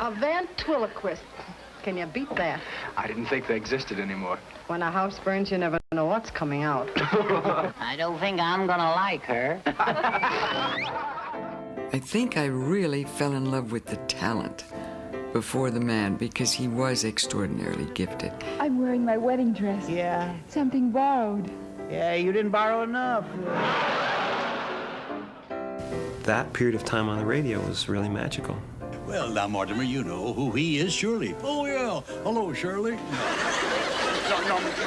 A ventriloquist. Can you beat that? I didn't think they existed anymore. When a house burns, you never know what's coming out. I don't think I'm gonna like her. I think I really fell in love with the talent before the man because he was extraordinarily gifted. I'm wearing my wedding dress. Yeah. Something borrowed. Yeah, you didn't borrow enough. That period of time on the radio was really magical. Well, now, Mortimer, you know who he is, surely. Oh, yeah. Hello, Shirley.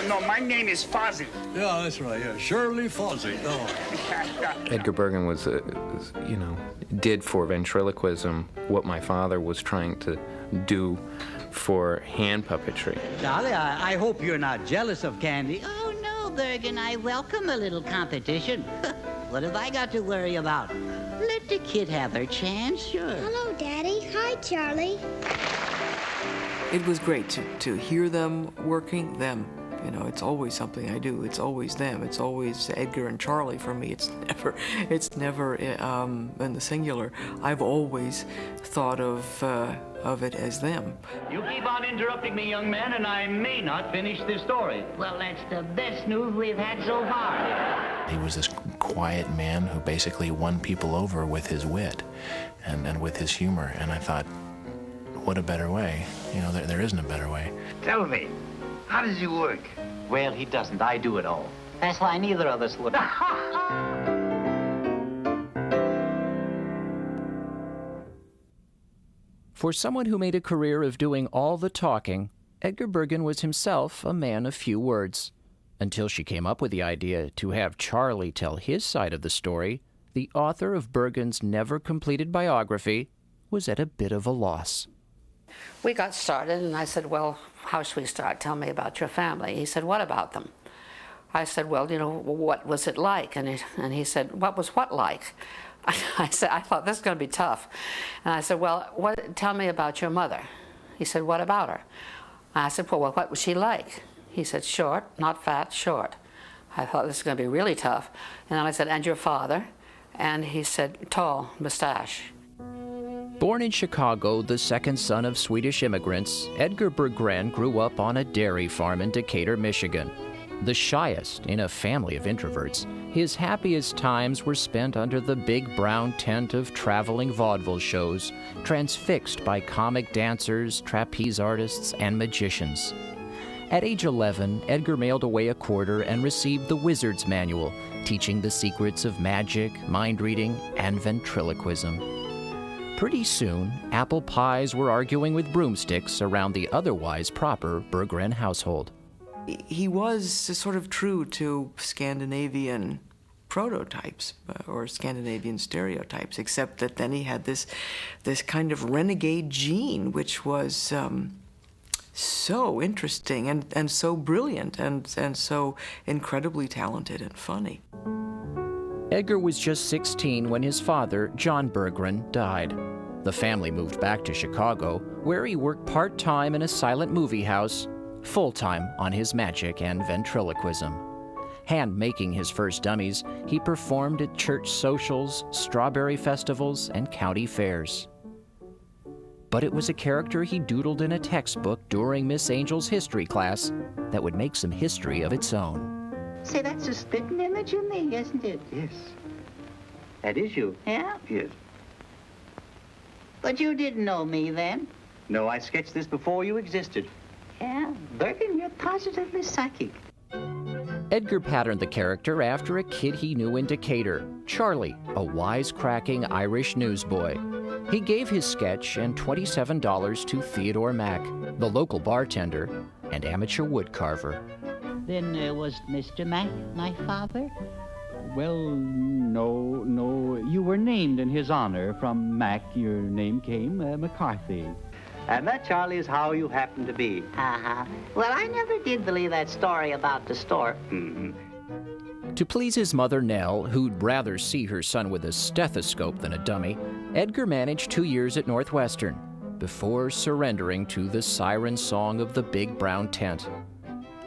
No, my name is Fozzie. Yeah, that's right, yeah. Shirley Fozzie. Oh. Edgar Bergen was, did for ventriloquism what my father was trying to do for hand puppetry. Dolly, I hope you're not jealous of Candy. Oh, no, Bergen, I welcome a little competition. What have I got to worry about? Let the kid have her chance, sure. Hello, Daddy. Hi, Charlie. It was great to hear them working, them. You know, it's always something I do. It's always them. It's always Edgar and Charlie for me. It's never in the singular. I've always thought of it as them. You keep on interrupting me, young man, and I may not finish this story. Well, that's the best news we've had so far. He was this quiet man who basically won people over with his wit and with his humor. And I thought, what a better way. You know, there isn't a better way. Tell me, how does he work? Well, he doesn't. I do it all. That's why neither of us would. For someone who made a career of doing all the talking, Edgar Bergen was himself a man of few words. Until she came up with the idea to have Charlie tell his side of the story, the author of Bergen's never-completed biography was at a bit of a loss. We got started, and I said, well, how should we start? Tell me about your family. He said, what about them? I said, well, what was it like? And he said, what was what like? I said, I thought this is going to be tough. And I said, well, tell me about your mother. He said, what about her? I said, well, what was she like? He said, short, not fat, short. I thought this was going to be really tough. And then I said, and your father? And he said, tall, mustache. Born in Chicago, the second son of Swedish immigrants, Edgar Bergen grew up on a dairy farm in Decatur, Michigan. The shyest in a family of introverts, his happiest times were spent under the big brown tent of traveling vaudeville shows, transfixed by comic dancers, trapeze artists, and magicians. At age 11, Edgar mailed away a quarter and received the Wizard's Manual, teaching the secrets of magic, mind reading, and ventriloquism. Pretty soon, apple pies were arguing with broomsticks around the otherwise proper Berggren household. He was sort of true to Scandinavian prototypes or Scandinavian stereotypes, except that then he had this kind of renegade gene, which was so interesting and so brilliant and so incredibly talented and funny. Edgar was just 16 when his father, John Berggren, died. The family moved back to Chicago, where he worked part-time in a silent movie house, full-time on his magic and ventriloquism. Hand-making his first dummies, he performed at church socials, strawberry festivals, and county fairs. But it was a character he doodled in a textbook during Miss Angel's history class that would make some history of its own. Say, that's a spitting image of me, isn't it? Yes. That is you. Yeah? Yes. But you didn't know me then. No, I sketched this before you existed. Yeah, Bergen, you're positively psychic. Edgar patterned the character after a kid he knew in Decatur, Charlie, a wisecracking Irish newsboy. He gave his sketch and $27 to Theodore Mack, the local bartender and amateur woodcarver. Then was Mr. Mack my father? Well, no. You were named in his honor. From Mack, your name came, McCarthy. And that, Charlie, is how you happen to be. Uh-huh. Well, I never did believe that story about the store. Mm-hmm. To please his mother, Nell, who'd rather see her son with a stethoscope than a dummy, Edgar managed 2 years at Northwestern before surrendering to the siren song of the big brown tent.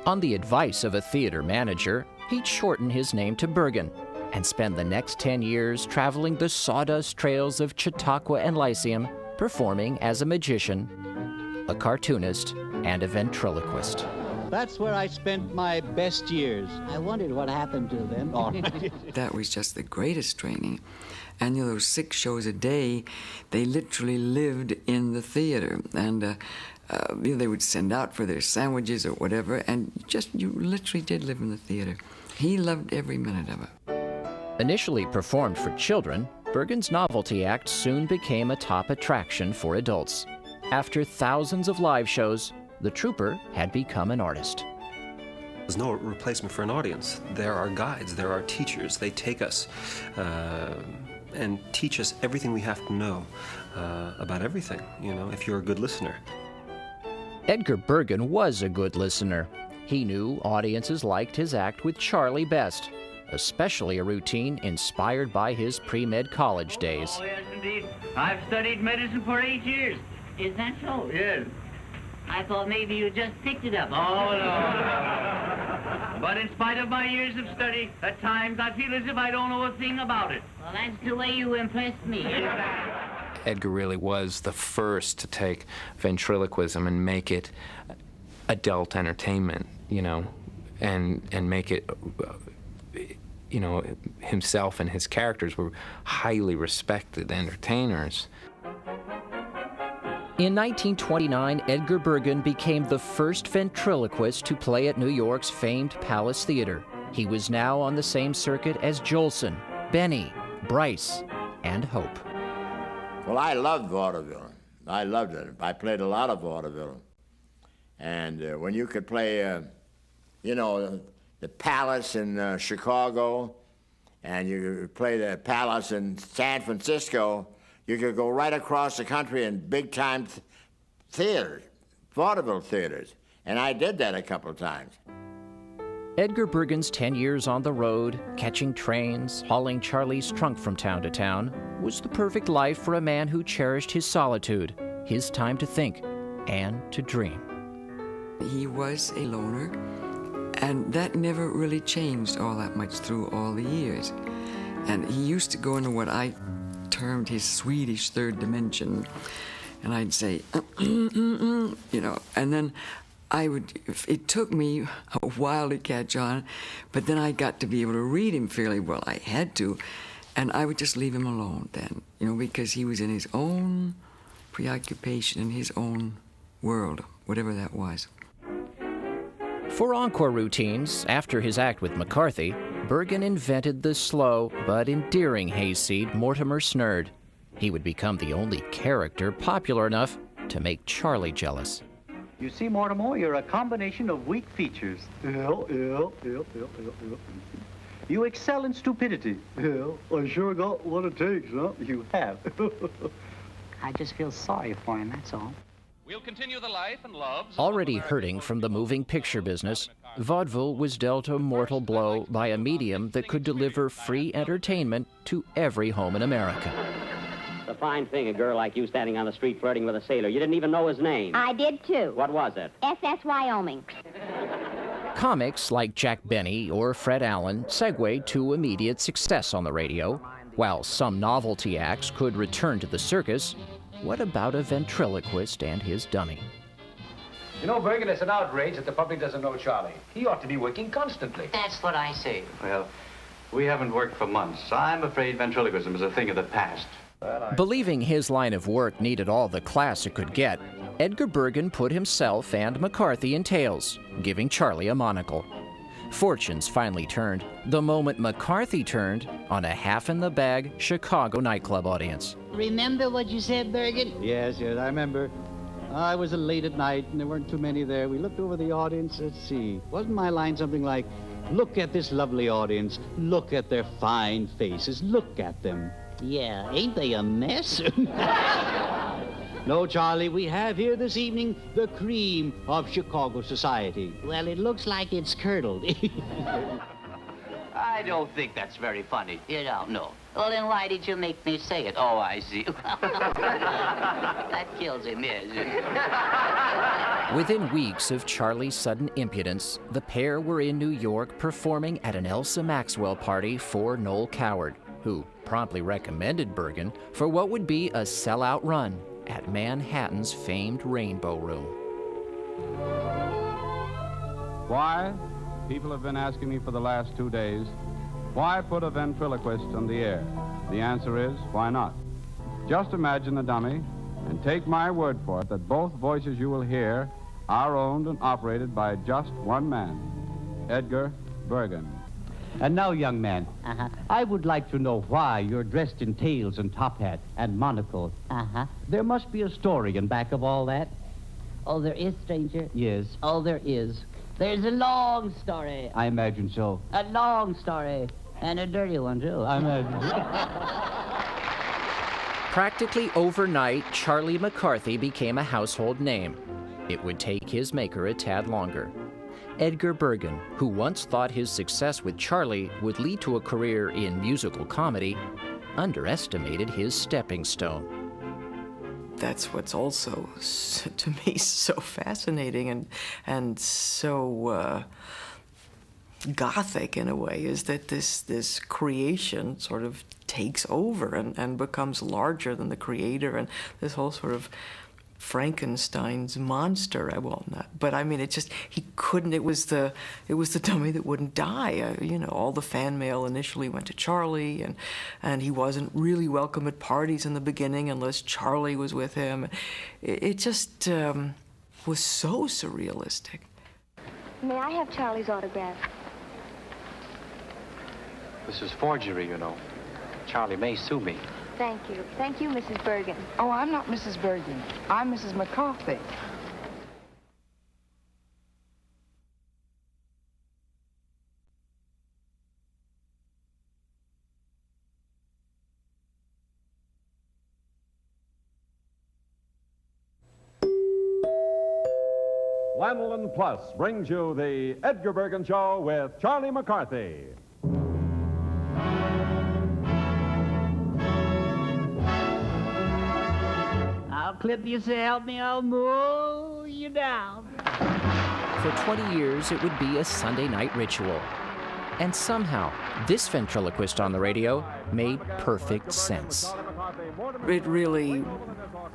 On the advice of a theater manager, he'd shorten his name to Bergen and spend the next 10 years traveling the sawdust trails of Chautauqua and Lyceum performing as a magician, a cartoonist, and a ventriloquist. That's where I spent my best years. I wondered what happened to them. That was just the greatest training. And you know, those 6 shows a day, they literally lived in the theater. And you know, they would send out for their sandwiches or whatever, and you literally did live in the theater. He loved every minute of it. Initially performed for children, Bergen's novelty act soon became a top attraction for adults. After thousands of live shows, the trouper had become an artist. There's no replacement for an audience. There are guides, there are teachers. They take us and teach us everything we have to know about everything, you know, if you're a good listener. Edgar Bergen was a good listener. He knew audiences liked his act with Charlie best, especially a routine inspired by his pre-med college days. Oh, yes, indeed. I've studied medicine for 8 years. Is that so? Yes. I thought maybe you just picked it up. Oh, no. But in spite of my years of study, at times I feel as if I don't know a thing about it. Well, that's the way you impressed me. Edgar really was the first to take ventriloquism and make it adult entertainment, you know, and make it, you know, himself and his characters were highly respected entertainers. In 1929, Edgar Bergen became the first ventriloquist to play at New York's famed Palace Theater. He was now on the same circuit as Jolson, Benny, Bryce, and Hope. Well, I loved vaudeville. I loved it. I played a lot of vaudeville. And when you could play, you know, the Palace in Chicago, and you could play the Palace in San Francisco, you could go right across the country in big-time theaters, vaudeville theaters. And I did that a couple of times. Edgar Bergen's 10 years on the road, catching trains, hauling Charlie's trunk from town to town, was the perfect life for a man who cherished his solitude, his time to think and to dream. He was a loner, and that never really changed all that much through all the years. And he used to go into what I termed his Swedish third dimension, and I'd say, you know, and then it took me a while to catch on, but then I got to be able to read him fairly well. I had to, and I would just leave him alone then, you know, because he was in his own preoccupation, in his own world, whatever that was. For encore routines, after his act with McCarthy, Bergen invented the slow but endearing hayseed Mortimer Snurd. He would become the only character popular enough to make Charlie jealous. You see, Mortimer, you're a combination of weak features. You excel in stupidity. I sure got what it takes, huh? You have. I just feel sorry for him, that's all. We'll continue the life and loves. Already hurting from the moving picture business, vaudeville was dealt a mortal blow by a medium that could deliver free entertainment to every home in America. It's a fine thing, a girl like you standing on the street flirting with a sailor. You didn't even know his name. I did, too. What was it? SS Wyoming. Comics like Jack Benny or Fred Allen segued to immediate success on the radio. While some novelty acts could return to the circus, what about a ventriloquist and his dummy? You know, Bergen, it's an outrage that the public doesn't know Charlie. He ought to be working constantly. That's what I say. Well, we haven't worked for months. I'm afraid ventriloquism is a thing of the past. Believing his line of work needed all the class it could get, Edgar Bergen put himself and McCarthy in tails, giving Charlie a monocle. Fortunes finally turned the moment McCarthy turned on a half-in-the-bag Chicago nightclub audience. Remember what you said, Bergen? Yes, I remember. I was late at night, and there weren't too many there. We looked over the audience. Let's see. Wasn't my line something like, look at this lovely audience. Look at their fine faces. Look at them. Yeah, ain't they a mess? No, Charlie, we have here this evening the cream of Chicago society. Well, it looks like it's curdled. I don't think that's very funny. You don't know. Well, then why did you make me say it? Oh, I see. That kills him, yes. Within weeks of Charlie's sudden impudence, the pair were in New York performing at an Elsa Maxwell party for Noel Coward, who promptly recommended Bergen for what would be a sellout run at Manhattan's famed Rainbow Room. Why? People have been asking me for the last 2 days, why put a ventriloquist on the air? The answer is, why not? Just imagine a dummy, and take my word for it that both voices you will hear are owned and operated by just one man, Edgar Bergen. And now, young man, I would like to know why you're dressed in tails and top hat and monocle. There must be a story in back of all that. Oh, there is, stranger? Yes. Oh, there is. There's a long story. I imagine so. A long story. And a dirty one, too. I imagine. Practically overnight, Charlie McCarthy became a household name. It would take his maker a tad longer. Edgar Bergen, who once thought his success with Charlie would lead to a career in musical comedy, underestimated his stepping stone. That's what's also, to me, so fascinating and so gothic in a way, is that this creation sort of takes over and becomes larger than the creator, and this whole sort of Frankenstein's monster. Well, not, but I mean, it just, he couldn't. It was the dummy that wouldn't die. You know, all the fan mail initially went to Charlie, and he wasn't really welcome at parties in the beginning unless Charlie was with him. It just was so surrealistic. May I have Charlie's autograph? This is forgery, you know. Charlie may sue me. Thank you. Thank you, Mrs. Bergen. Oh, I'm not Mrs. Bergen. I'm Mrs. McCarthy. Lanolin Plus brings you the Edgar Bergen Show with Charlie McCarthy. I'll clip you, so help me, I'll mow you down. For 20 years, it would be a Sunday night ritual. And somehow, this ventriloquist on the radio made perfect sense. It really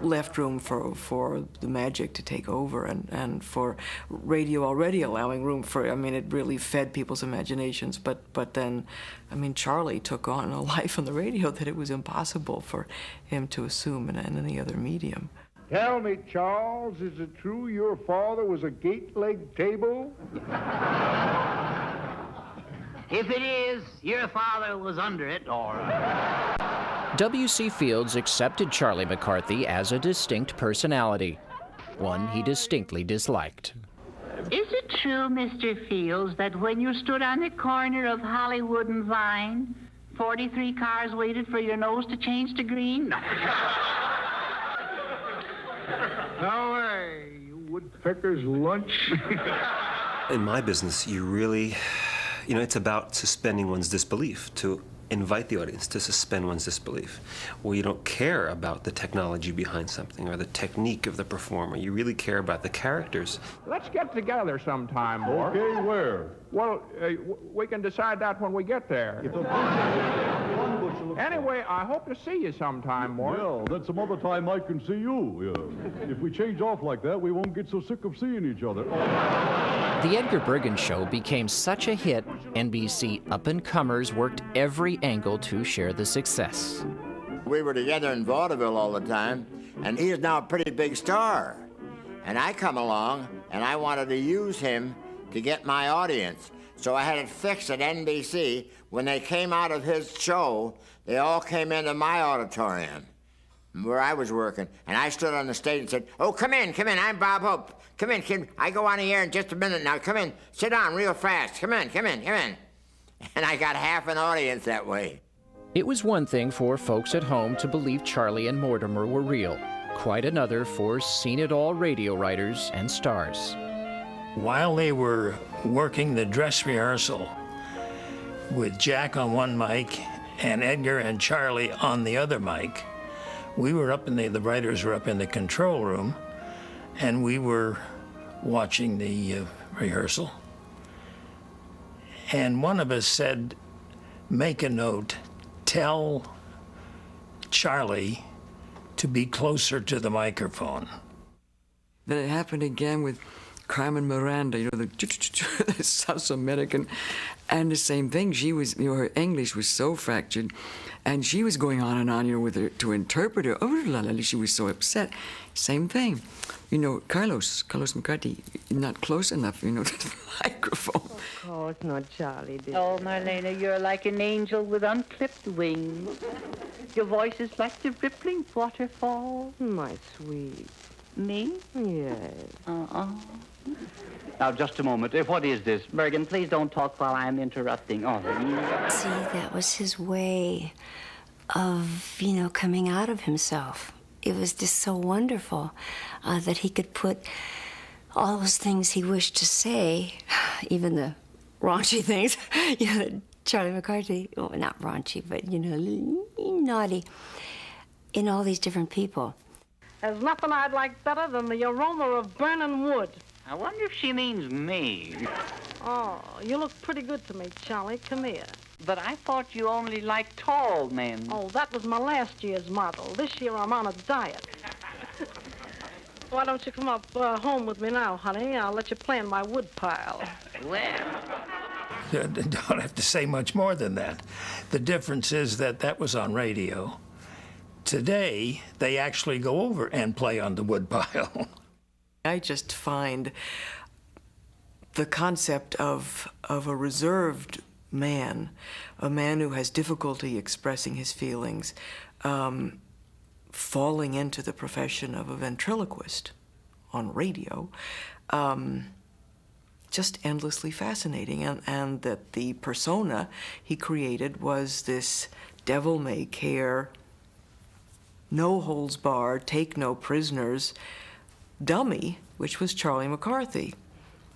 left room for the magic to take over, and for radio already allowing room for, I mean, it really fed people's imaginations, but then, I mean, Charlie took on a life on the radio that it was impossible for him to assume in any other medium. Tell me, Charles, is it true your father was a gate-legged table? If it is, your father was under it, or... W.C. Fields accepted Charlie McCarthy as a distinct personality, one he distinctly disliked. Is it true, Mr. Fields, that when you stood on the corner of Hollywood and Vine, 43 cars waited for your nose to change to green? No. No way, you woodpecker's lunch. In my business, you really, you know, it's about suspending one's disbelief, to invite the audience to suspend one's disbelief, where you don't care about the technology behind something or the technique of the performer. You really care about the characters. Let's get together sometime, Mort. Okay, where? Well, we can decide that when we get there. Anyway, I hope to see you sometime, Mort. Yeah, then some other time I can see you. Yeah. If we change off like that, we won't get so sick of seeing each other. The Edgar Bergen Show became such a hit, NBC up-and-comers worked every angle to share the success. We were together in vaudeville all the time, and he is now a pretty big star. And I come along, and I wanted to use him to get my audience. So I had it fixed at NBC. When they came out of his show, they all came into my auditorium where I was working. And I stood on the stage and said, "Oh, come in, I'm Bob Hope. Come in, kid. I go on the air in just a minute now. Come in, sit down real fast. Come in. And I got half an audience that way. It was one thing for folks at home to believe Charlie and Mortimer were real. Quite another for seen-it-all radio writers and stars. While they were working the dress rehearsal with Jack on one mic and Edgar and Charlie on the other mic, we were up in the writers were up in the control room, and we were watching the rehearsal. And one of us said, "Make a note, tell Charlie to be closer to the microphone. Then it happened again with Carmen Miranda, you know, the South American, and the same thing. She was, you know, her English was so fractured, and she was going on and on, you know, with her to interpret her. Oh, la la la! She was so upset. Same thing, you know, Carlos McCarthy, not close enough, you know, to the microphone. Of course not, Charlie, dear. Oh, Marlena, you're like an angel with unclipped wings. Your voice is like the rippling waterfall. My sweet. Me? Yes. Now, just a moment. What is this? Bergen, please don't talk while I'm interrupting. Oh, See, that was his way of, you know, coming out of himself. It was just so wonderful that he could put all those things he wished to say, even the raunchy things, you know, Charlie McCarthy, well, not raunchy, but, you know, naughty, in all these different people. There's nothing I'd like better than the aroma of burning wood. I wonder if she means me. Oh, you look pretty good to me, Charlie. Come here. But I thought you only liked tall men. Oh, that was my last year's model. This year I'm on a diet. Why don't you come up home with me now, honey? I'll let you play in my wood pile. Well... Don't have to say much more than that. The difference is that was on radio. Today, they actually go over and play on the woodpile. I just find the concept of a reserved man, a man who has difficulty expressing his feelings, falling into the profession of a ventriloquist on radio, just endlessly fascinating. And that the persona he created was this devil-may-care, no holds barred, take no prisoners dummy, which was Charlie McCarthy.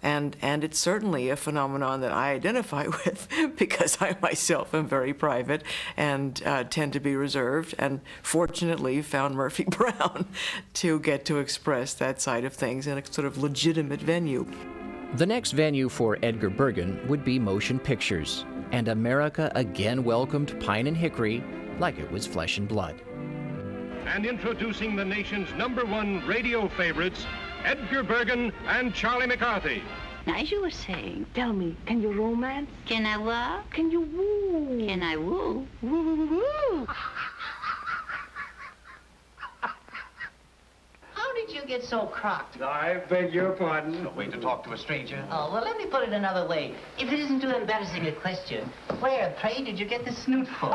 And it's certainly a phenomenon that I identify with because I myself am very private and tend to be reserved, and fortunately found Murphy Brown to get to express that side of things in a sort of legitimate venue. The next venue for Edgar Bergen would be motion pictures, and America again welcomed Pine and Hickory like it was flesh and blood. And introducing the nation's #1 radio favorites, Edgar Bergen and Charlie McCarthy. Now, as you were saying, tell me, can you romance? Can I what? Can you woo? Can I woo? Woo, woo, woo, woo. How did you get so crocked? I beg your pardon. No way to talk to a stranger. Oh, well, let me put it another way. If it isn't too embarrassing a question, where, pray, did you get the snoot for?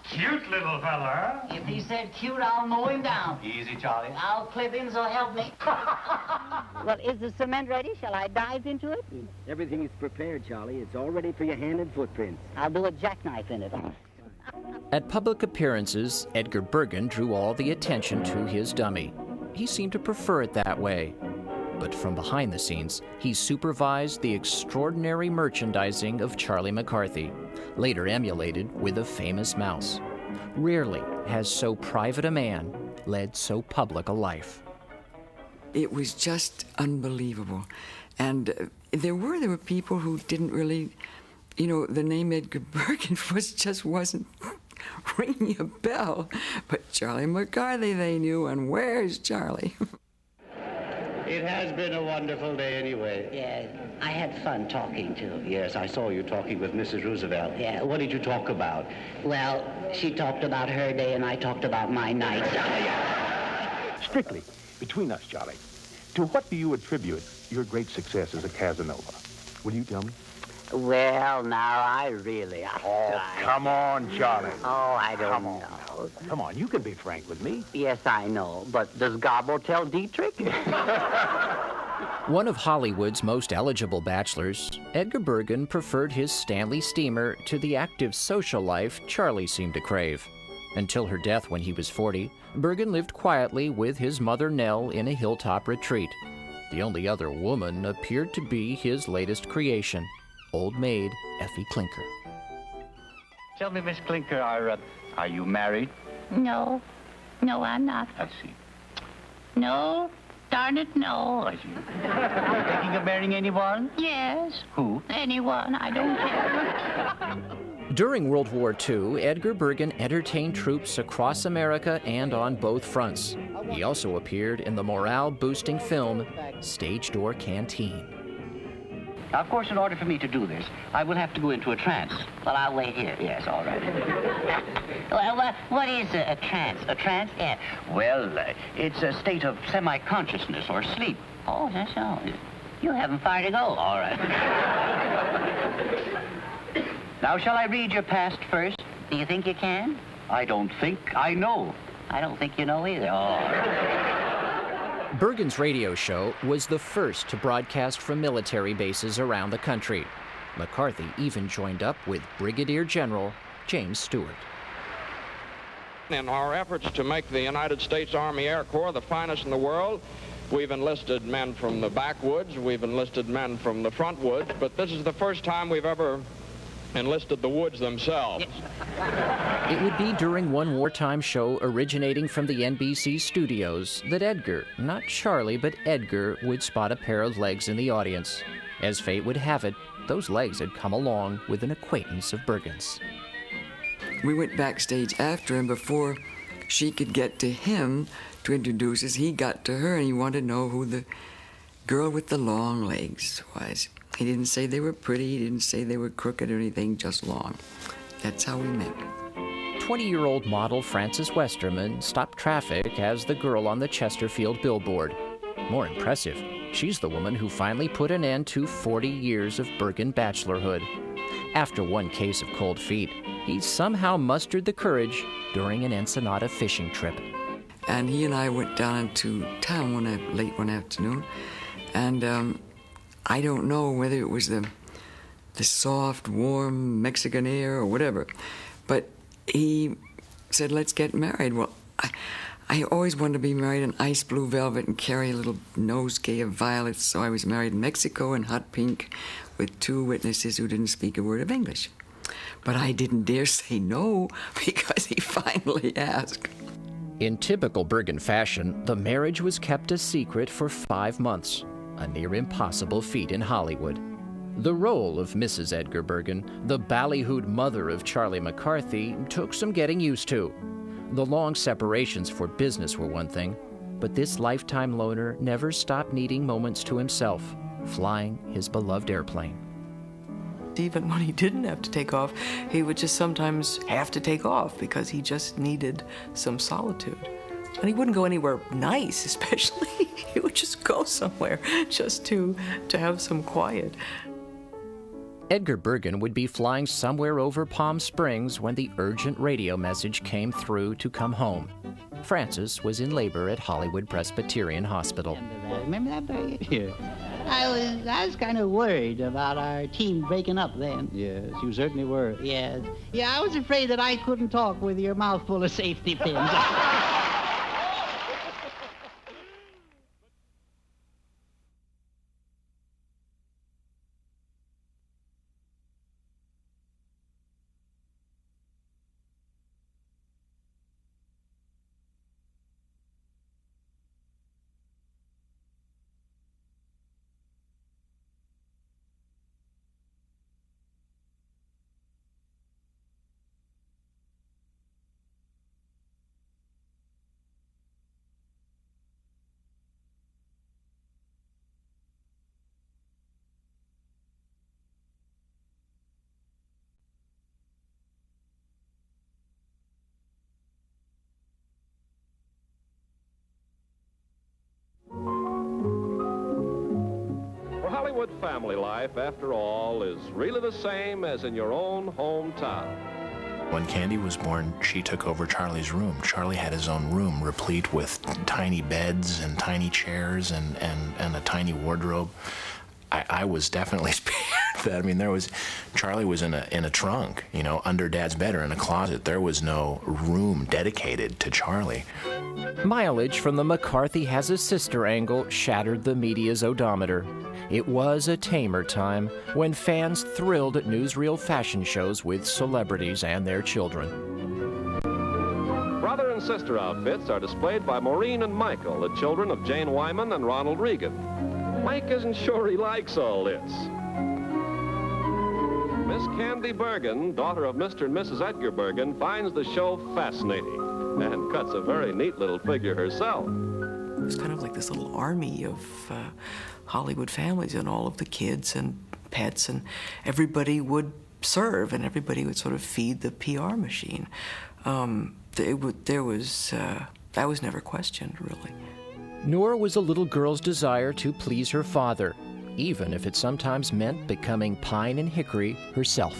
Cute little fella. If he said cute, I'll mow him down. Easy, Charlie. I'll clip him, so help me. Well, is the cement ready? Shall I dive into it? Everything is prepared, Charlie. It's all ready for your hand and footprints. I'll do a jackknife in it. At public appearances, Edgar Bergen drew all the attention to his dummy. He seemed to prefer it that way. But from behind the scenes, he supervised the extraordinary merchandising of Charlie McCarthy, later emulated with a famous mouse. Rarely has so private a man led so public a life. It was just unbelievable. And there were people who didn't really, you know, the name Edgar Bergen wasn't ringing a bell. But Charlie McCarthy they knew, and where's Charlie? It has been a wonderful day anyway. Yeah, I had fun talking to. Yes, I saw you talking with Mrs. Roosevelt. Yeah. What did you talk about? Well, she talked about her day and I talked about my night. Strictly, between us, Charlie, to what do you attribute your great success as a Casanova? Will you tell me? Well, now, I really... Come on, Charlie. Oh, I don't know. Come on, you can be frank with me. Yes, I know, but does Gobbo tell Dietrich? One of Hollywood's most eligible bachelors, Edgar Bergen preferred his Stanley steamer to the active social life Charlie seemed to crave. Until her death when he was 40, Bergen lived quietly with his mother Nell in a hilltop retreat. The only other woman appeared to be his latest creation, old maid Effie Clinker. Tell me, Miss Clinker, are you married? No. No, I'm not. I see. No. Darn it, no. I see. Thinking of marrying anyone? Yes. Who? Anyone. I don't care. During World War II, Edgar Bergen entertained troops across America and on both fronts. He also appeared in the morale-boosting film Stage Door Canteen. Now, of course, in order for me to do this, I will have to go into a trance. Well, I'll wait here. Yes, all right. Well, what is a trance? A trance? Yeah. Well, it's a state of semi-consciousness or sleep. Oh, that's all. You haven't far to go. All right. Now, shall I read your past first? Do you think you can? I don't think I know. I don't think you know either. Oh. Bergen's radio show was the first to broadcast from military bases around the country. McCarthy even joined up with Brigadier General James Stewart. In our efforts to make the United States Army Air Corps the finest in the world, we've enlisted men from the backwoods, we've enlisted men from the front woods, but this is the first time we've ever enlisted the woods themselves. It would be during one wartime show originating from the NBC studios that Edgar, not Charlie, but Edgar, would spot a pair of legs in the audience. As fate would have it, those legs had come along with an acquaintance of Bergen's. We went backstage after him before she could get to him to introduce us. He got to her and he wanted to know who the girl with the long legs was. He didn't say they were pretty, he didn't say they were crooked or anything, just long. That's how we met. 20-year-old model Frances Westerman stopped traffic as the girl on the Chesterfield billboard. More impressive, she's the woman who finally put an end to 40 years of Bergen bachelorhood. After one case of cold feet, he somehow mustered the courage during an Ensenada fishing trip. And he and I went down into town late one afternoon, and I don't know whether it was the soft, warm Mexican air or whatever, but he said, let's get married. Well, I always wanted to be married in ice blue velvet and carry a little nosegay of violets, so I was married in Mexico in hot pink with 2 witnesses who didn't speak a word of English. But I didn't dare say no because he finally asked. In typical Bergen fashion, the marriage was kept a secret for 5 months. A near impossible feat in Hollywood. The role of Mrs. Edgar Bergen, the ballyhooed mother of Charlie McCarthy, took some getting used to. The long separations for business were one thing, but this lifetime loner never stopped needing moments to himself, flying his beloved airplane. Even when he didn't have to take off, he would just sometimes have to take off because he just needed some solitude. And he wouldn't go anywhere nice, especially. He would just go somewhere just to have some quiet. Edgar Bergen would be flying somewhere over Palm Springs when the urgent radio message came through to come home. Frances was in labor at Hollywood Presbyterian Hospital. Remember that, Bergen? Yeah. I was kind of worried about our team breaking up then. Yes, you certainly were. Yes. Yeah, I was afraid that I couldn't talk with your mouth full of safety pins. Hollywood family life, after all, is really the same as in your own hometown. When Candy was born, she took over Charlie's room. Charlie had his own room, replete with tiny beds and tiny chairs and a tiny wardrobe. I was definitely spared that. I mean, Charlie was in a trunk, under Dad's bed or in a closet. There was no room dedicated to Charlie. Mileage from the McCarthy has a sister angle shattered the media's odometer. It was a tamer time when fans thrilled at newsreel fashion shows with celebrities and their children. Brother and sister outfits are displayed by Maureen and Michael, the children of Jane Wyman and Ronald Reagan. Mike isn't sure he likes all this. Miss Candy Bergen, daughter of Mr. and Mrs. Edgar Bergen, finds the show fascinating and cuts a very neat little figure herself. It was kind of like this little army of Hollywood families, and all of the kids and pets, and everybody would serve, and everybody would sort of feed the PR machine. That was never questioned, really. Nor was a little girl's desire to please her father, even if it sometimes meant becoming Pine and Hickory herself.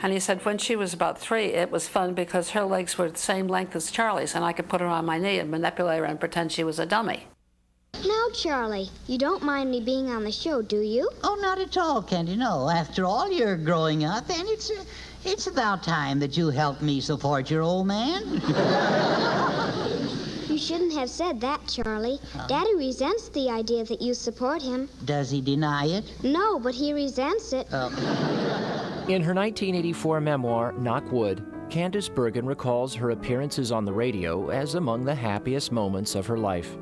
And he said when she was about 3, it was fun because her legs were the same length as Charlie's, and I could put her on my knee and manipulate her and pretend she was a dummy. Now, Charlie, you don't mind me being on the show, do you? Oh, not at all, Candy, no. After all, you're growing up, and it's about time that you helped me support your old man. You shouldn't have said that, Charlie. Daddy resents the idea that you support him. Does he deny it? No, but he resents it. In her 1984 memoir, Knock Wood, Candace Bergen recalls her appearances on the radio as among the happiest moments of her life.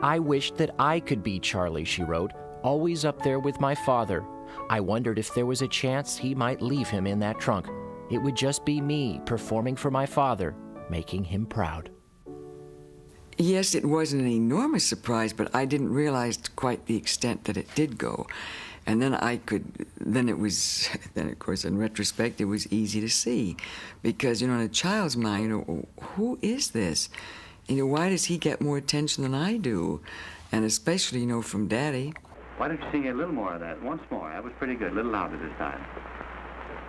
I wished that I could be Charlie, she wrote, always up there with my father. I wondered if there was a chance he might leave him in that trunk. It would just be me performing for my father, making him proud. Yes, it was an enormous surprise, but I didn't realize quite the extent that it did go. And then of course, in retrospect, it was easy to see. Because, in a child's mind, who is this? Why does he get more attention than I do? And especially, from Daddy. Why don't you sing a little more of that? Once more. That was pretty good. A little louder this time.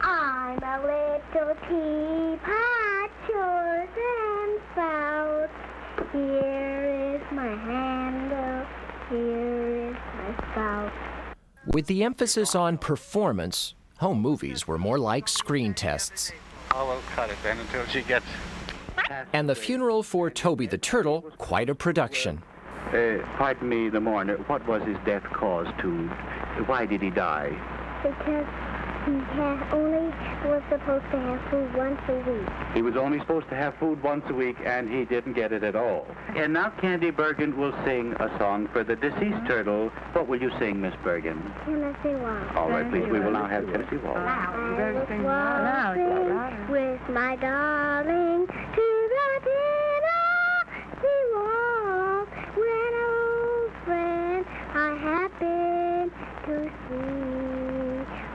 I'm a little teapot, yours and spout. Here is my handle, here is my spout. With the emphasis on performance, home movies were more like screen tests. Oh, we'll cut it then until she gets... And the funeral for Toby the Turtle, quite a production. Pardon me, the mourner. What was his death caused to? Why did he die? Because he only was supposed to have food once a week. He was only supposed to have food once a week, and he didn't get it at all. And now Candy Bergen will sing a song for the deceased turtle. What will you sing, Miss Bergen? Tennessee Waltz. All right, please. We will now have Tennessee Waltz. Waltzing with my darling to the Tennessee Waltz. When an old friend I happened to see,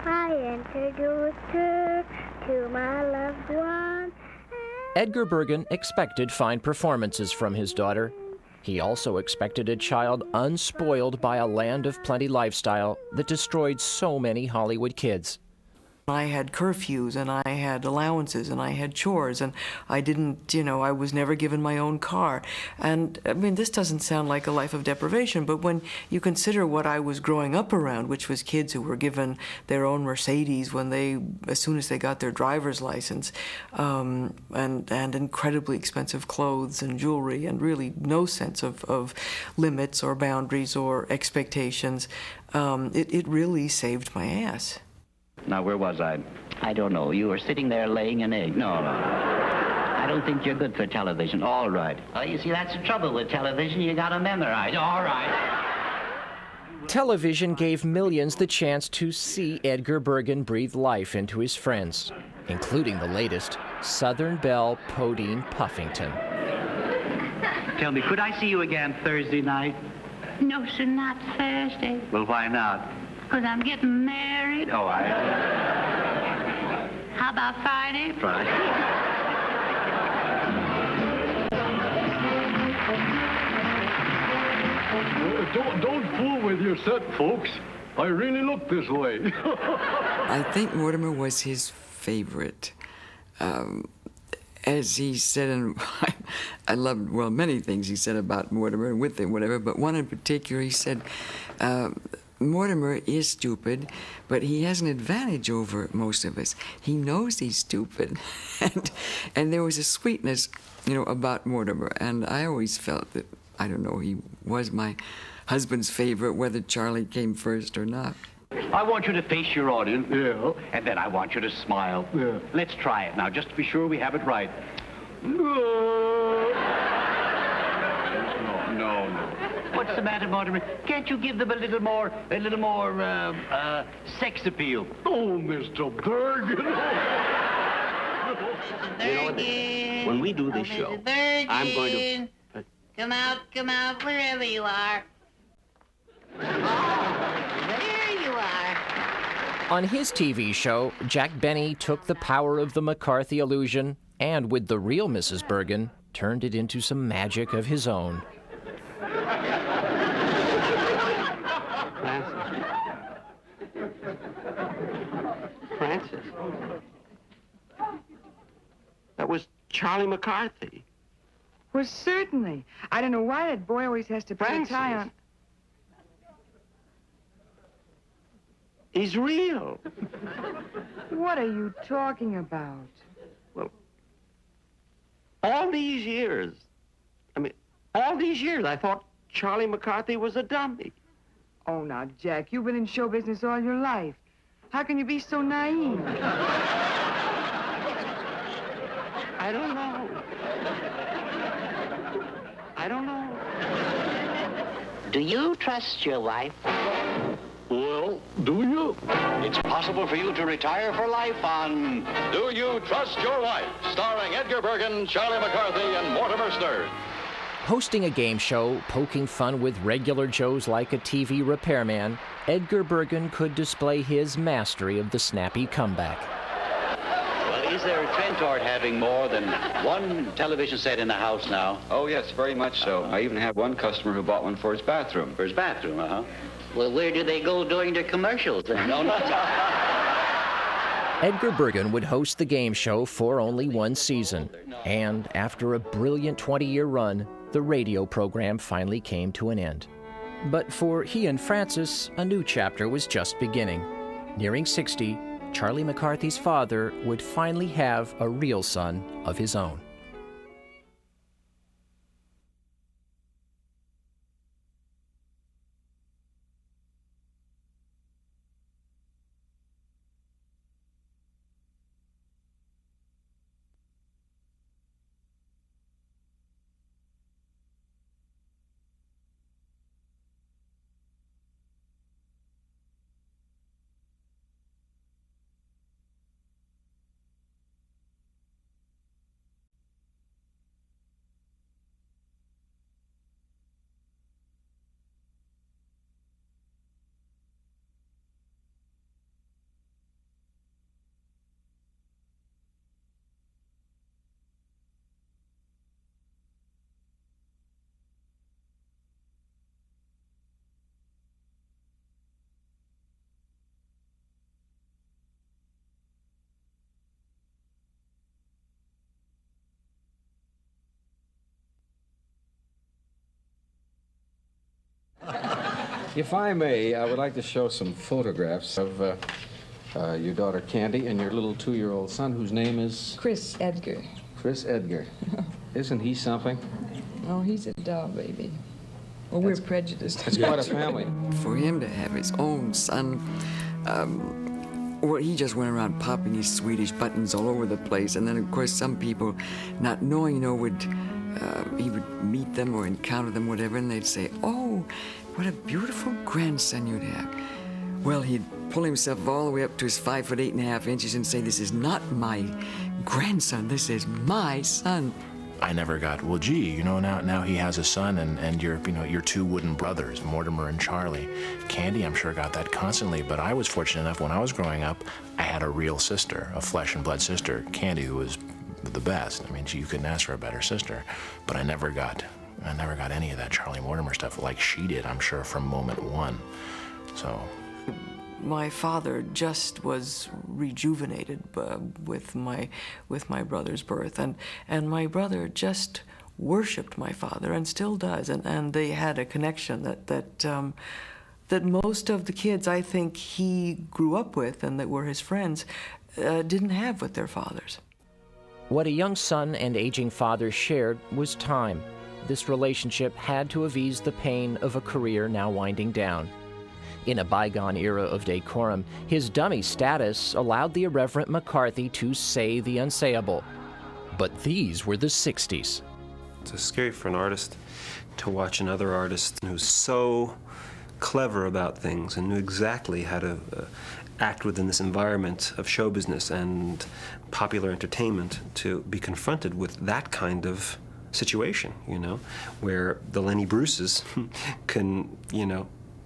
I introduced her to my loved one. Edgar Bergen expected fine performances from his daughter. He also expected a child unspoiled by a land of plenty lifestyle that destroyed so many Hollywood kids. I had curfews, and I had allowances, and I had chores, and I didn't, I was never given my own car. And, this doesn't sound like a life of deprivation, but when you consider what I was growing up around, which was kids who were given their own Mercedes as soon as they got their driver's license, and incredibly expensive clothes and jewelry, and really no sense of limits or boundaries or expectations, it really saved my ass. Now, where was I? I don't know. You were sitting there laying an egg. No. I don't think you're good for television. All right. Oh, you see, that's the trouble with television. You gotta memorize. All right. Television gave millions the chance to see Edgar Bergen breathe life into his friends, including the latest, Southern Belle Podine Puffington. Tell me, could I see you again Thursday night? No, sir, not Thursday. Well, why not? Because I'm getting married. Oh, How about Friday? Don't fool with your set, folks. I really look this way. I think Mortimer was his favorite. As he said, and I loved, many things he said about Mortimer and with him, whatever, but one in particular, he said, Mortimer is stupid, but he has an advantage over most of us. He knows he's stupid. And there was a sweetness, about Mortimer. And I always felt that, he was my husband's favorite, whether Charlie came first or not. I want you to face your audience. Yeah. And then I want you to smile. Yeah. Let's try it now, just to be sure we have it right. No. What's the matter, Mortimer? Can't you give them a little more sex appeal? Oh, Mr. Bergen. You know what? When we do this show, I'm going to... Come out, wherever you are. Oh, there you are. On his TV show, Jack Benny took the power of the McCarthy illusion and, with the real Mrs. Bergen, turned it into some magic of his own. Francis. That was Charlie McCarthy. Well, certainly. I don't know why that boy always has to put a tie on. He's real. What are you talking about? Well, all these years, I thought Charlie McCarthy was a dummy. Oh, now, Jack, you've been in show business all your life. How can you be so naive? I don't know. Do you trust your wife? Well, do you? It's possible for you to retire for life on Do You Trust Your Wife? Starring Edgar Bergen, Charlie McCarthy, and Mortimer Snerd. Hosting a game show, poking fun with regular Joes like a TV repairman, Edgar Bergen could display his mastery of the snappy comeback. Well, is there a trend toward having more than one television set in the house now? Oh, yes, very much so. I even have one customer who bought one for his bathroom. For his bathroom, uh-huh. Well, where do they go during their commercials then? No, not Edgar Bergen would host the game show for only one season. And after a brilliant 20-year run, the radio program finally came to an end. But for he and Frances, a new chapter was just beginning. Nearing 60, Charlie McCarthy's father would finally have a real son of his own. If I may, I would like to show some photographs of your daughter Candy and your little 2-year-old son, whose name is? Chris Edgar. Chris Edgar. Isn't he something? Oh, he's a doll baby. Well, we're prejudiced. It's quite a family. For him to have his own son, well, he just went around popping his Swedish buttons all over the place. And then, of course, some people, not knowing, he would meet them or encounter them, whatever, and they'd say, "Oh, what a beautiful grandson you'd have." Well, he'd pull himself all the way up to his 5 foot 8.5 and say, "This is not my grandson, this is my son." I never got, well, gee, now he has a son and your 2 wooden brothers, Mortimer and Charlie. Candy, I'm sure, got that constantly, but I was fortunate enough when I was growing up, I had a real sister, a flesh and blood sister, Candy, who was the best. I mean, you couldn't ask for a better sister, but I never got any of that Charlie Mortimer stuff like she did, I'm sure, from moment one. So my father just was rejuvenated with my brother's birth, and my brother just worshipped my father and still does, and they had a connection that most of the kids I think he grew up with and that were his friends didn't have with their fathers. What a young son and aging father shared was time. This relationship had to have eased the pain of a career now winding down. In a bygone era of decorum, his dummy status allowed the irreverent McCarthy to say the unsayable. But these were the 60s. It's scary for an artist to watch another artist who's so clever about things and knew exactly how to act within this environment of show business and popular entertainment to be confronted with that kind of situation, where the Lenny Bruces can,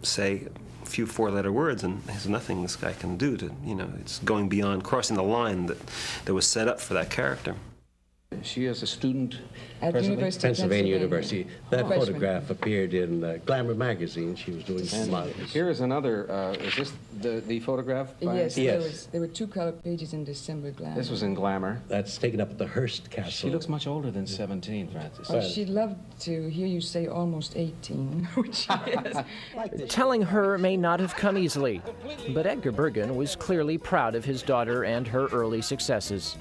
say a few four-letter words and there's nothing this guy can do to, it's going beyond crossing the line that was set up for that character. She is a student at University Pennsylvania University. That freshman. Photograph appeared in Glamour magazine. She was doing some models. Here is another, is this the photograph? Yes, there were 2 color pages in December Glamour. This was in Glamour. That's taken up at the Hearst Castle. She looks much older than 17, Francis. Oh, she'd love to hear you say almost 18, which she is. Telling her may not have come easily, but Edgar Bergen was clearly proud of his daughter and her early successes.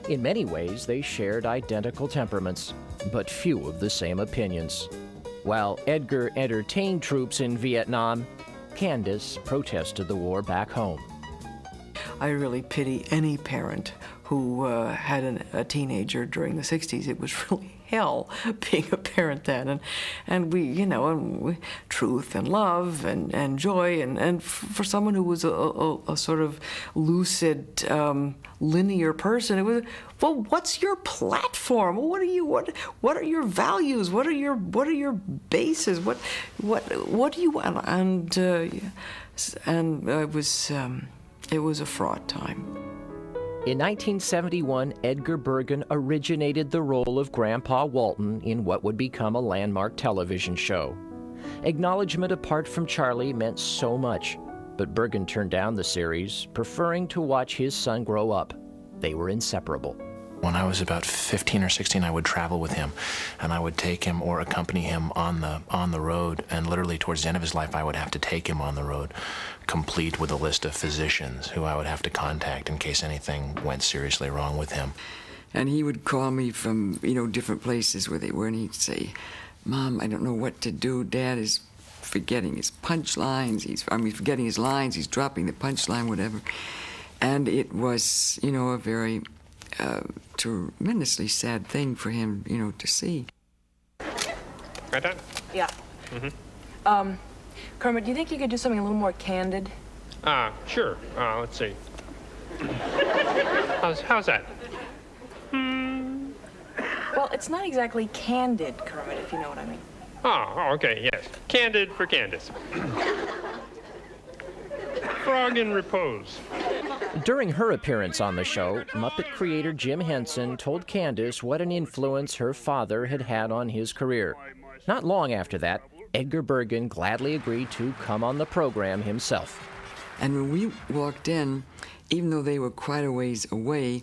In many ways, they shared identical temperaments, but few of the same opinions. While Edgar entertained troops in Vietnam, Candace protested the war back home. I really pity any parent who had a teenager during the 60s. It was really hell being a parent then. And we, truth and love and joy. And for someone who was a sort of lucid, linear person, it was, well, what's your platform? What are your values? What are your bases? What do you want? And it was a fraught time. In 1971, Edgar Bergen originated the role of Grandpa Walton in what would become a landmark television show. Acknowledgement apart from Charlie meant so much, but Bergen turned down the series, preferring to watch his son grow up. They were inseparable. When I was about 15 or 16, I would travel with him, and I would take him or accompany him on the road, and literally towards the end of his life, I would have to take him on the road, complete with a list of physicians who I would have to contact in case anything went seriously wrong with him. And he would call me from, different places where they were, and he'd say, "Mom, I don't know what to do. Dad is forgetting his punchlines. He's forgetting his lines. He's dropping the punchline, whatever." And it was, a very tremendously sad thing for him, to see. Right done? Yeah. Mm-hmm. Kermit, do you think you could do something a little more candid? Sure. Let's see. How's that? Well, it's not exactly candid, Kermit, if you know what I mean. Oh, okay, yes. Candid for Candace. Frog in repose. During her appearance on the show, Muppet creator Jim Henson told Candace what an influence her father had had on his career. Not long after that, Edgar Bergen gladly agreed to come on the program himself. And when we walked in, even though they were quite a ways away,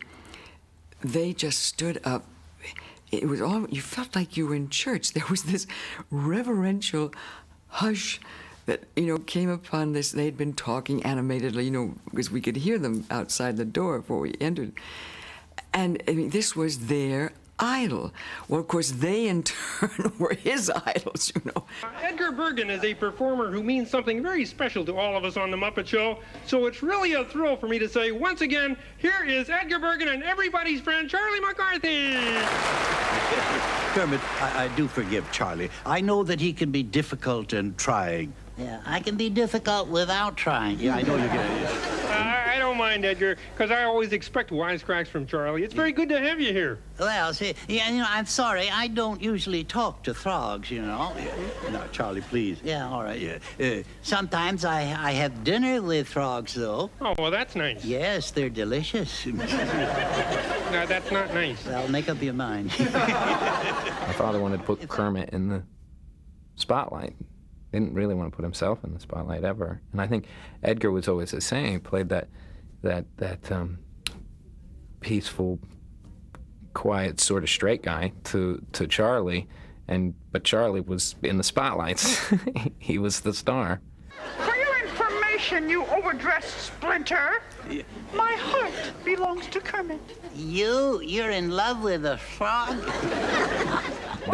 they just stood up. It was all, you felt like you were in church. There was this reverential hush that, came upon this. They'd been talking animatedly, because we could hear them outside the door before we entered. And, this was their idol. Well, of course, they in turn were his idols, Edgar Bergen is a performer who means something very special to all of us on The Muppet Show, so it's really a thrill for me to say, once again, here is Edgar Bergen and everybody's friend, Charlie McCarthy! Kermit, I do forgive Charlie. I know that he can be difficult and trying. Yeah, I can be difficult without trying. Yeah, I know you can. I don't mind, Edgar, because I always expect wisecracks from Charlie. It's very good to have you here. Well, see, I'm sorry. I don't usually talk to frogs, No, Charlie, please. Yeah, all right. Sometimes I have dinner with frogs, though. Oh, well, that's nice. Yes, they're delicious. No, that's not nice. Well, make up your mind. My father wanted to put Kermit in the spotlight. Didn't really want to put himself in the spotlight ever. And I think Edgar was always the same. He played that peaceful, quiet, sort of straight guy to Charlie, but Charlie was in the spotlights. He was the star. For your information, you overdressed splinter, my heart belongs to Kermit. You're in love with a frog?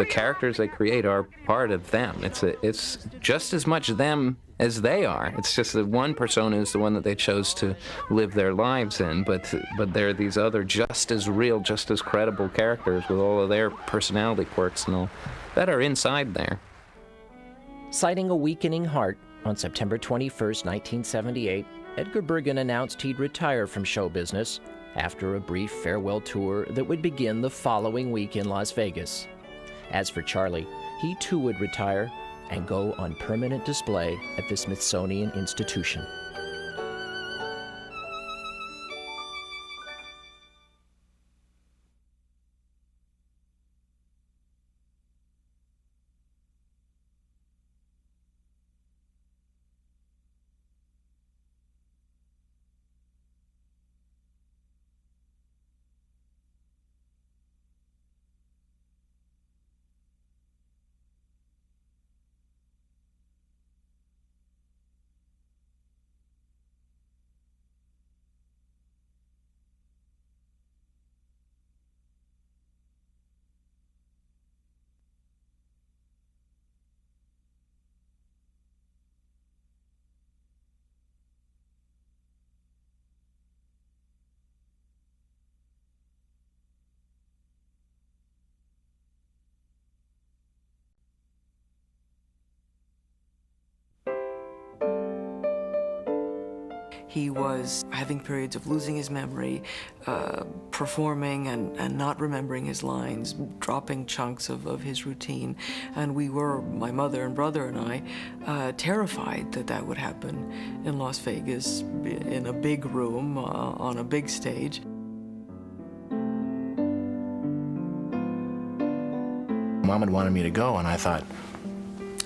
the characters they create are part of them. It's just as much them as they are. It's just that one persona is the one that they chose to live their lives in, but there are these other just as real, just as credible characters with all of their personality quirks and all that are inside there. Citing a weakening heart, on September 21st, 1978, Edgar Bergen announced he'd retire from show business after a brief farewell tour that would begin the following week in Las Vegas. As for Charlie, he too would retire and go on permanent display at the Smithsonian Institution. He was having periods of losing his memory, performing and not remembering his lines, dropping chunks of his routine. And we were, my mother and brother and I, terrified that that would happen in Las Vegas, in a big room, on a big stage. Mom had wanted me to go, and I thought,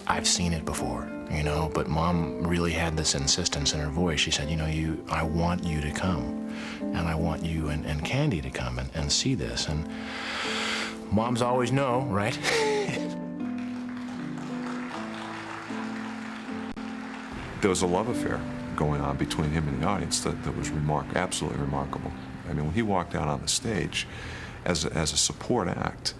I've seen it before. You know, but Mom really had this insistence in her voice. She said, you know, I want you to come, and I want you and Candy to come and see this. And moms always know, right? There was a love affair going on between him and the audience that was absolutely remarkable. I mean, when he walked out on the stage as a support act,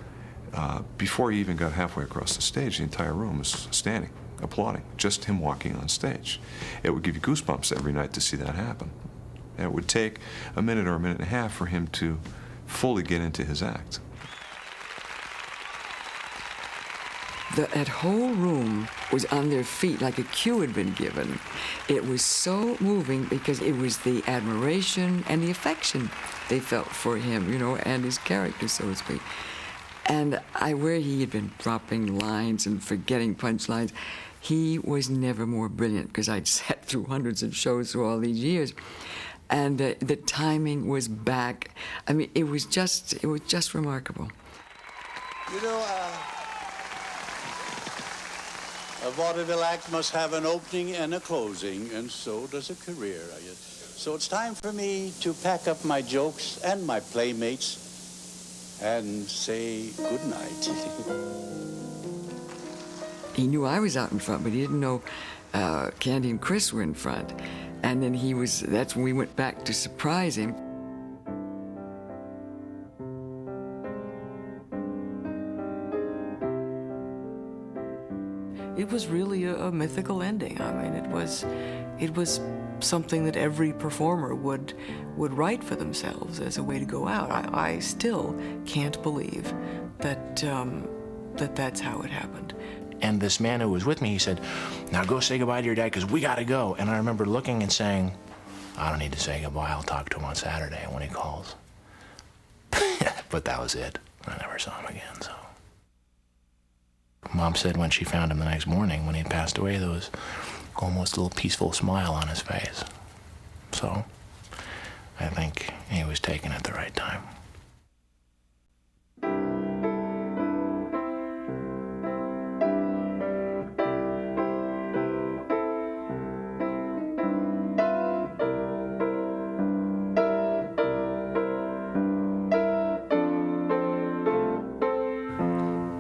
before he even got halfway across the stage, the entire room was standing, applauding, just him walking on stage. It would give you goosebumps every night to see that happen. And it would take a minute or a minute and a half for him to fully get into his act. That whole room was on their feet like a cue had been given. It was so moving because it was the admiration and the affection they felt for him, you know, and his character, so to speak. And where he had been dropping lines and forgetting punchlines, he was never more brilliant, because I'd sat through hundreds of shows through all these years. And the timing was back. I mean, it was just remarkable. You know, a vaudeville act must have an opening and a closing, and so does a career, I guess. So it's time for me to pack up my jokes and my playmates and say good night. He knew I was out in front, but he didn't know Candy and Chris were in front. And then that's when we went back to surprise him. It was really a mythical ending. I mean, it was something that every performer would write for themselves as a way to go out. I still can't believe that that's how it happened. And this man who was with me, he said, now go say goodbye to your dad, because we got to go. And I remember looking and saying, I don't need to say goodbye. I'll talk to him on Saturday when he calls. But that was it. I never saw him again, so. Mom said when she found him the next morning, when he had passed away, there was almost a little peaceful smile on his face. So I think he was taken at the right time.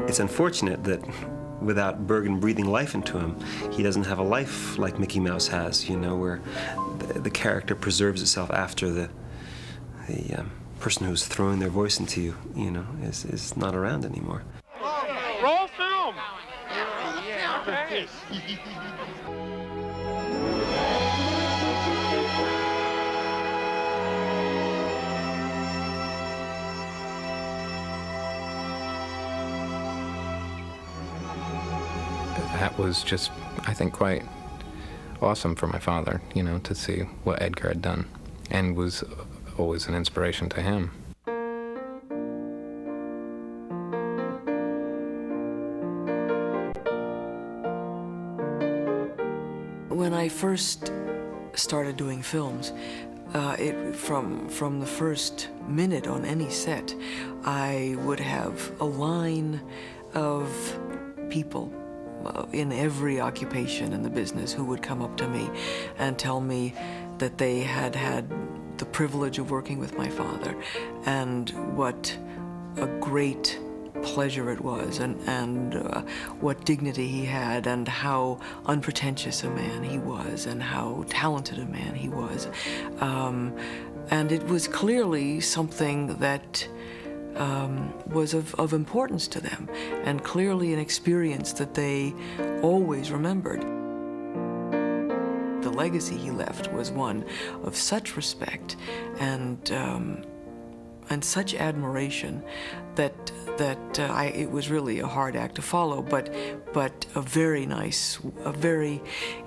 It's unfortunate that without Bergen breathing life into him, he doesn't have a life like Mickey Mouse has, you know, where the character preserves itself after the person who's throwing their voice into you, you know, is not around anymore. Roll film. Yeah, okay. That was just, I think, quite awesome for my father, you know, to see what Edgar had done, and was always an inspiration to him. When I first started doing films, from the first minute on any set, I would have a line of people in every occupation in the business who would come up to me and tell me that they had had the privilege of working with my father, and what a great pleasure it was, and what dignity he had, and how unpretentious a man he was, and how talented a man he was. And it was clearly something that was of importance to them, and clearly an experience that they always remembered. The legacy he left was one of such respect and such admiration that it was really a hard act to follow, but a very nice,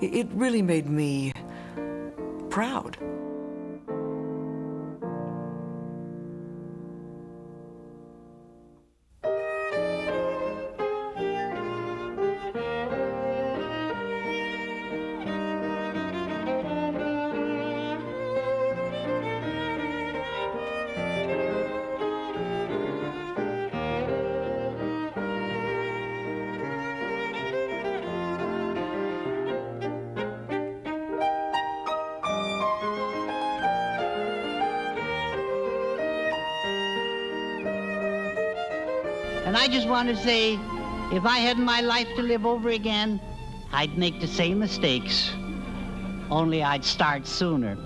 it really made me proud. And I just want to say, if I had my life to live over again, I'd make the same mistakes, only I'd start sooner.